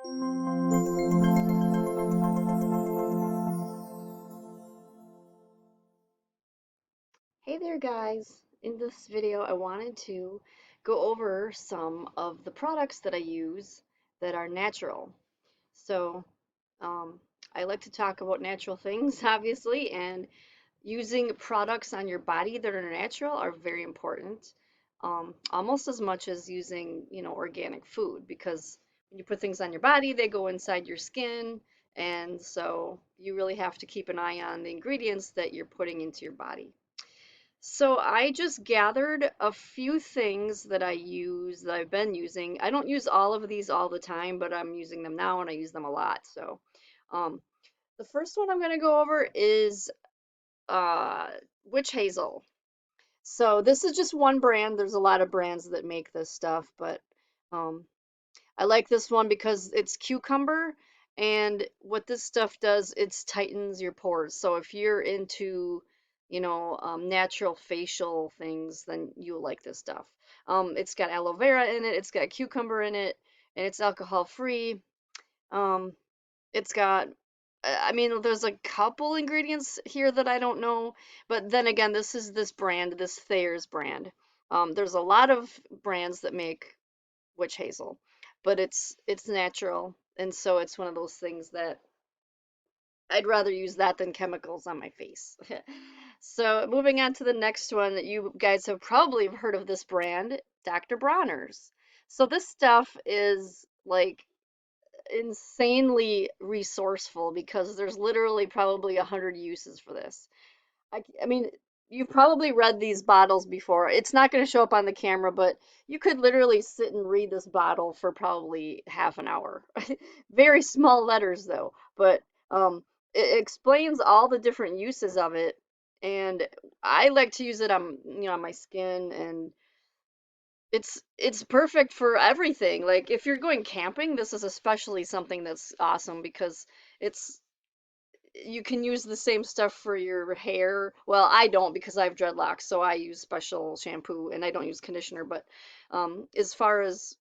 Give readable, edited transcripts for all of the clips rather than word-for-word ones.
Hey there guys! In this video I wanted to go over some of the products that I use that are natural. So um, I like to talk about natural things obviously, and using products on your body that are natural are very important. Almost as much as using, organic food, because when you put things on your body they go inside your skin, and so you really have to keep an eye on the ingredients that you're putting into your body. So I just gathered a few things that I use that I've been using. I don't use all of these all the time, but I'm using them now and I use them a lot. So um, the first one I'm going to go over is uh, Witch Hazel. So this is just one brand. There's a lot of brands that make this stuff, but um, I like this one because it's cucumber, and what this stuff does, it tightens your pores. So if you're into, natural facial things, then you'll like this stuff. It's got aloe vera in it, it's got cucumber in it, and it's alcohol free. Um, it's got, I mean, there's a couple ingredients here that I don't know, but then again, this is this brand, this Thayer's brand. There's a lot of brands that make witch hazel, but it's natural, and so it's one of those things that I'd rather use that than chemicals on my face. So moving on to the next one, that you guys have probably heard of this brand, Dr. Bronners. So this stuff is like insanely resourceful because there's literally probably 100 uses for this. I mean, you've probably read these bottles before. It's not going to show up on the camera, but you could literally sit and read this bottle for probably half an hour. Very small letters though, but it explains all the different uses of it. And I like to use it on, on my skin, and it's perfect for everything. Like if you're going camping, this is especially something that's awesome because it's you can use the same stuff for your hair. Well, I don't because I have dreadlocks, so I use special shampoo and I don't use conditioner. But as far as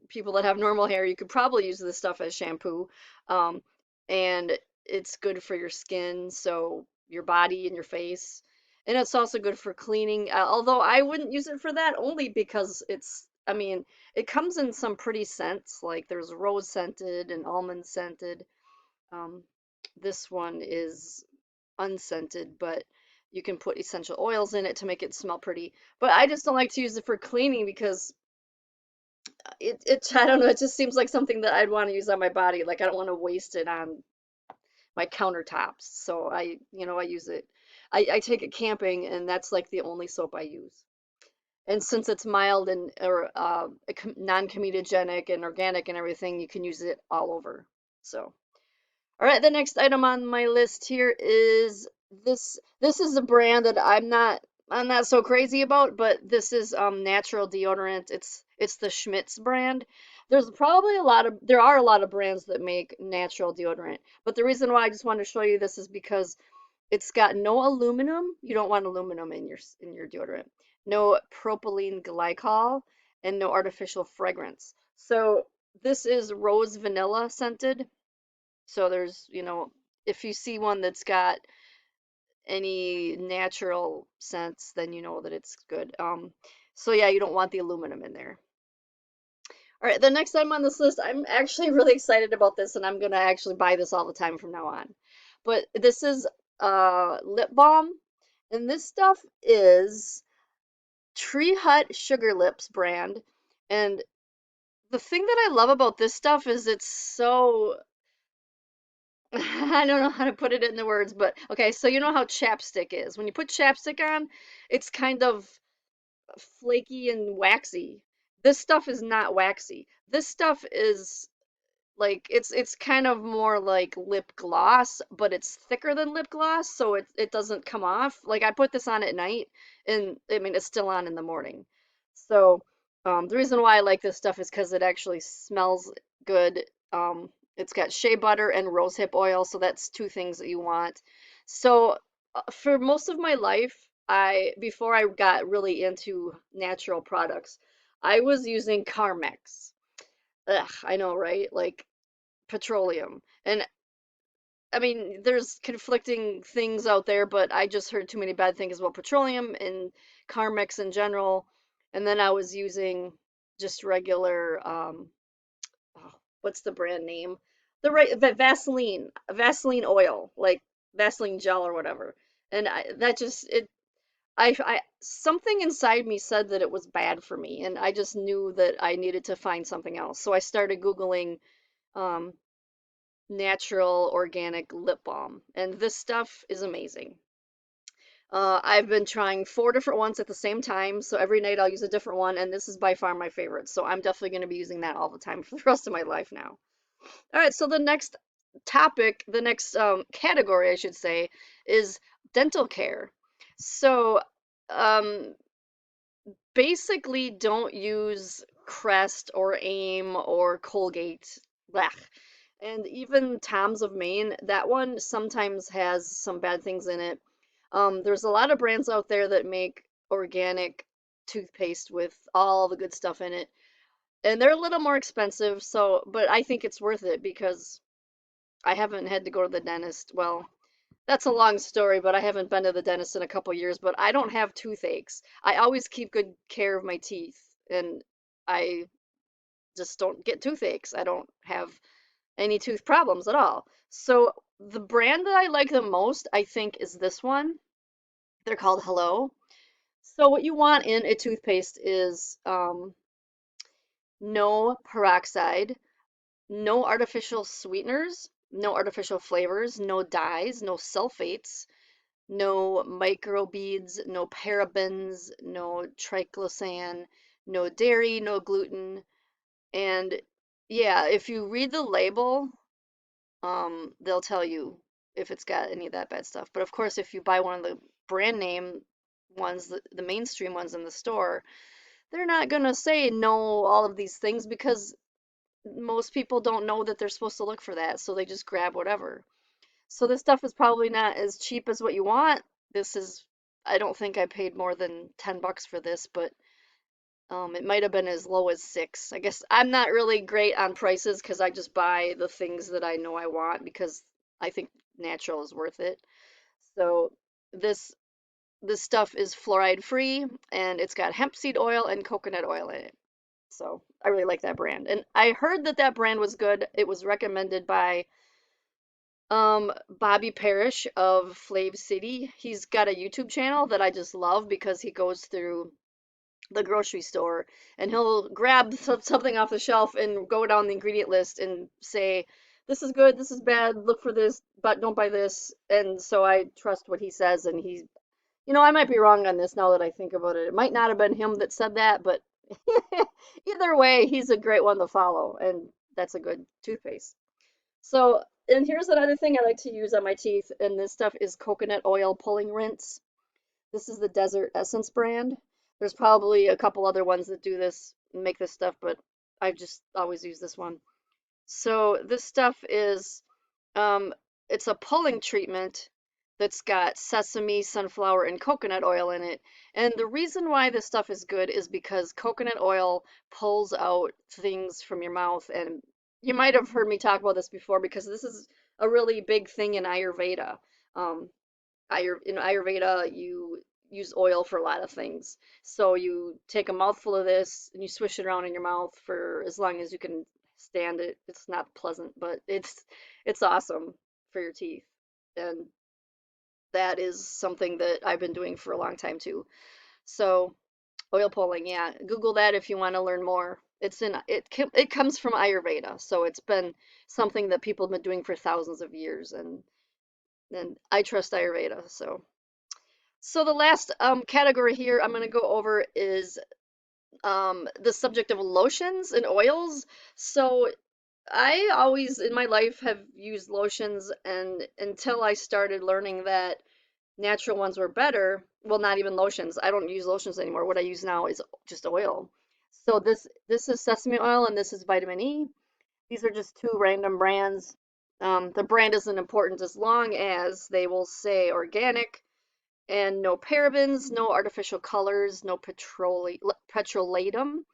people that have normal hair, you could probably use this stuff as shampoo. Um, and it's good for your skin, so your body and your face. And it's also good for cleaning, although I wouldn't use it for that only because I mean, it comes in some pretty scents, like there's rose scented and almond scented. Um, this one is unscented, but you can put essential oils in it to make it smell pretty. But I just don't like to use it for cleaning because I don't know, it just seems like something that I'd want to use on my body. Like I don't want to waste it on my countertops. So I use it. I take it camping, and that's like the only soap I use. And since it's mild and or non-comedogenic and organic and everything, you can use it all over. So. All right, the next item on my list here is this. This is a brand that I'm not so crazy about, but this is natural deodorant. It's the Schmidt's brand. There are a lot of brands that make natural deodorant, but the reason why I just wanted to show you this is because it's got no aluminum. You don't want aluminum in your deodorant. No propylene glycol and no artificial fragrance. So this is rose vanilla scented. So there's, if you see one that's got any natural scents, then you know that it's good. So yeah, you don't want the aluminum in there. All right, the next item on this list, I'm actually really excited about this, and I'm gonna actually buy this all the time from now on. But this is lip balm, and this stuff is Tree Hut Sugar Lips brand. And the thing that I love about this stuff is it's so I don't know how to put it in the words, but okay, so you know how chapstick is. When you put chapstick on, it's kind of flaky and waxy. This stuff is not waxy. This stuff is like it's kind of more like lip gloss, but it's thicker than lip gloss, so it doesn't come off. Like I put this on at night, and I mean it's still on in the morning. So the reason why I like this stuff is because it actually smells good. It's got shea butter and rosehip oil, so that's two things that you want. So for most of my life, before I got really into natural products, I was using Carmex. Ugh, I know, right? Like petroleum. And I mean, there's conflicting things out there, but I just heard too many bad things about petroleum and Carmex in general. And then I was using just regular, oh, what's the brand name? Vaseline oil, like Vaseline gel or whatever. And that just it something inside me said that it was bad for me, and I just knew that I needed to find something else. So I started Googling um, natural organic lip balm, and this stuff is amazing. I've been trying 4 different ones at the same time, so every night I'll use a different one, and this is by far my favorite. So I'm definitely going to be using that all the time for the rest of my life now. All right, so the next topic, the next category, I should say, is dental care. So um, basically, don't use Crest or Aim or Colgate. Blech. And even Tom's of Maine, that one sometimes has some bad things in it. There's a lot of brands out there that make organic toothpaste with all the good stuff in it, and they're a little more expensive. So, but I think it's worth it because I haven't had to go to the dentist. Well, that's a long story, but I haven't been to the dentist in a couple years, but I don't have toothaches. I always keep good care of my teeth, and I just don't get toothaches. I don't have any tooth problems at all. So the brand that I like the most, I think, is this one. They're called Hello. So what you want in a toothpaste is no peroxide, no artificial sweeteners, no artificial flavors, no dyes, no sulfates, no microbeads, no parabens, no triclosan, no dairy, no gluten. And yeah, if you read the label, they'll tell you if it's got any of that bad stuff. But of course, if you buy one of the brand name ones, the mainstream ones in the store, they're not gonna say no all of these things because most people don't know that they're supposed to look for that, so they just grab whatever. So this stuff is probably not as cheap as what you want. This is, I don't think I paid more than $10 for this, but it might have been as low as 6. I guess I'm not really great on prices because I just buy the things that I know I want because I think natural is worth it. So this this stuff is fluoride free and it's got hemp seed oil and coconut oil in it. So I really like that brand. And I heard that that brand was good. It was recommended by Bobby Parrish of Flave City. He's got a YouTube channel that I just love because he goes through the grocery store and he'll grab something off the shelf and go down the ingredient list and say, this is good, this is bad, look for this, but don't buy this. And so I trust what he says. And he, I might be wrong on this now that I think about it. It might not have been him that said that, but either way, he's a great one to follow. And that's a good toothpaste. So, and here's another thing I like to use on my teeth, and this stuff is coconut oil pulling rinse. This is the Desert Essence brand. There's probably a couple other ones that do this, make this stuff, but I just always use this one. So this stuff is, um, it's a pulling treatment that's got sesame, sunflower, and coconut oil in it. And the reason why this stuff is good is because coconut oil pulls out things from your mouth. And you might have heard me talk about this before because this is a really big thing in Ayurveda. Um, in Ayurveda, you use oil for a lot of things. So you take a mouthful of this and you swish it around in your mouth for as long as you can stand it. It's not pleasant, but it's awesome for your teeth. And that is something that I've been doing for a long time too. So oil pulling, yeah, Google that if you want to learn more. It comes from Ayurveda, so it's been something that people have been doing for thousands of years, and I trust Ayurveda. So the last category here I'm going to go over is the subject of lotions and oils. So I always in my life have used lotions, and until I started learning that natural ones were better, well, not even lotions. I don't use lotions anymore. What I use now is just oil. So this is sesame oil and this is vitamin E. These are just two random brands. The brand isn't important as long as they will say organic and no parabens, no artificial colors, no petroleum,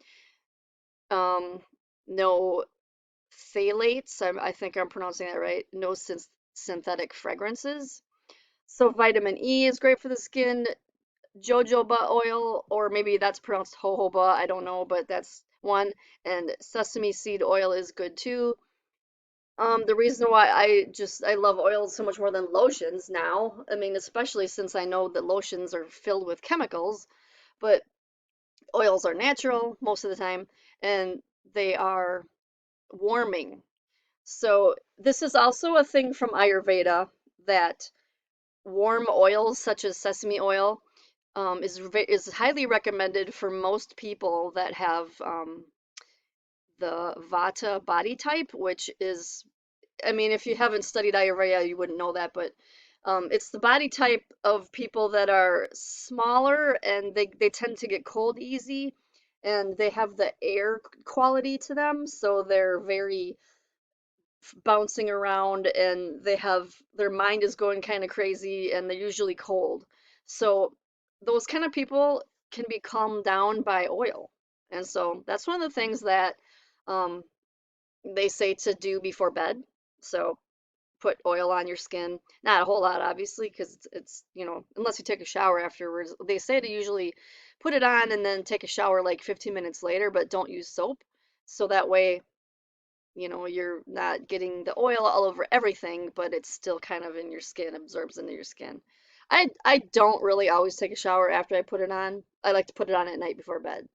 um, no phthalates. I think I'm pronouncing that right. No synthetic fragrances. So vitamin E is great for the skin. Jojoba oil, or maybe that's pronounced jojoba, I don't know, but that's one. And sesame seed oil is good too. The reason why I love oils so much more than lotions now, I mean, especially since I know that lotions are filled with chemicals, but oils are natural most of the time, and they are warming. So this is also a thing from Ayurveda that warm oils such as sesame oil is highly recommended for most people that have the Vata body type, which is, I mean, if you haven't studied Ayurveda, you wouldn't know that, but it's the body type of people that are smaller and they tend to get cold easy and they have the air quality to them, so they're very bouncing around and they have their mind is going kind of crazy and they're usually cold. So those kind of people can be calmed down by oil. And so that's one of the things that um, they say to do before bed. So put oil on your skin. Not a whole lot, obviously, because unless you take a shower afterwards. They say to usually put it on and then take a shower like 15 minutes later, but don't use soap. So that way you're not getting the oil all over everything, but it's still kind of in your skin, absorbs into your skin. I don't really always take a shower after I put it on. I like to put it on at night before bed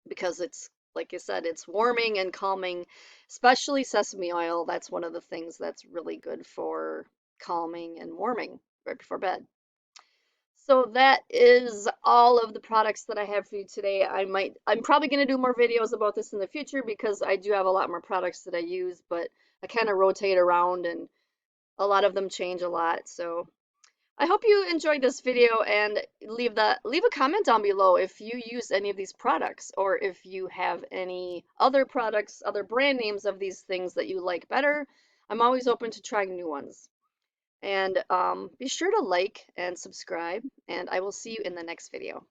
because it's, like I said, it's warming and calming, especially sesame oil. That's one of the things that's really good for calming and warming right before bed. So that is all of the products that I have for you today. I'm probably going to do more videos about this in the future because I do have a lot more products that I use, but I kind of rotate around and a lot of them change a lot. So I hope you enjoyed this video and leave a comment down below if you use any of these products or if you have any other products, other brand names of these things that you like better. I'm always open to trying new ones. And be sure to like and subscribe, and I will see you in the next video.